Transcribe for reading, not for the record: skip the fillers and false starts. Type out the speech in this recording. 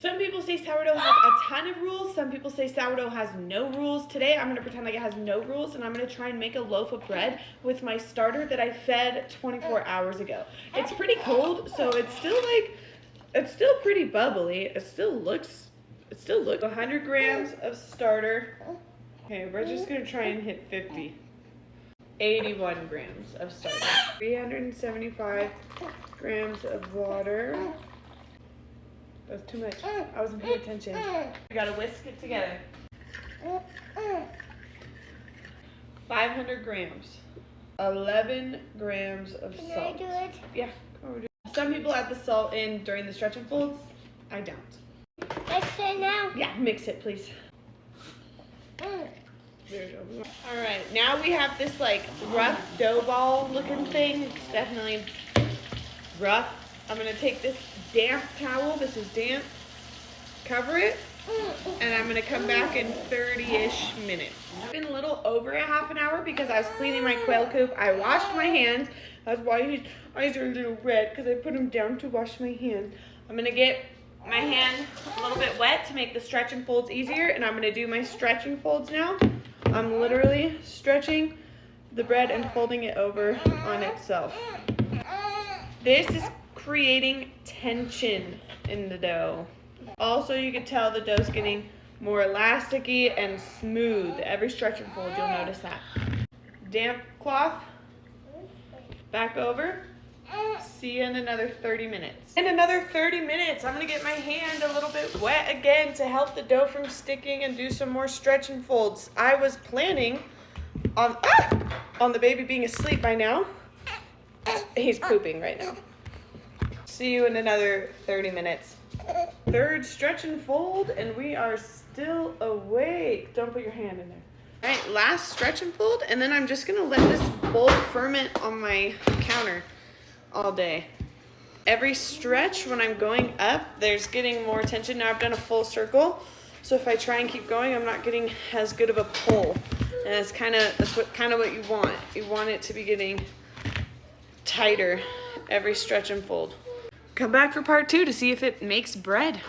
Some people say sourdough has a ton of rules. Some people say sourdough has no rules. Today I'm going to pretend like it has no rules, and I'm going to try and make a loaf of bread with my starter that I fed 24 hours ago. It's pretty cold, so it's still pretty bubbly. It still looks 100 grams of starter. Okay, we're just going to try and hit 50. 81 grams of starter. 375 grams of water. That's too much. I wasn't paying attention. We gotta whisk it together. 500 grams. 11 grams of salt. Can I do it? Yeah. Some people add the salt in during the stretch and folds. I don't. Mix it now. Yeah, mix it, please. There we go. All right, now we have this like rough dough ball looking thing. It's definitely rough. I'm gonna take this damp towel, this is damp, cover it, and I'm gonna come back in 30-ish minutes. It's been a little over a half an hour because I was cleaning my quail coop. I washed my hands. That's why his eyes are a little red, because I put them down to wash my hands. I'm gonna get my hand a little bit wet to make the stretch and folds easier, and I'm gonna do my stretch and folds now. I'm literally stretching the bread and folding it over on itself. This is creating tension in the dough. Also, you can tell the dough's getting more elasticy and smooth. Every stretch and fold, you'll notice that. Damp cloth, back over. See you in another 30 minutes. In another 30 minutes, I'm gonna get my hand a little bit wet again to help the dough from sticking and do some more stretch and folds. I was planning on the baby being asleep by now. He's pooping right now. See you in another 30 minutes. Third stretch and fold, and we are still awake. Don't put your hand in there. All right, last stretch and fold, and then I'm just gonna let this bowl ferment on my counter all day. Every stretch when I'm going up, there's getting more tension. Now I've done a full circle, so if I try and keep going, I'm not getting as good of a pull. And that's kind of what you want. You want it to be getting tighter every stretch and fold. Come back for part 2 to see if it makes bread.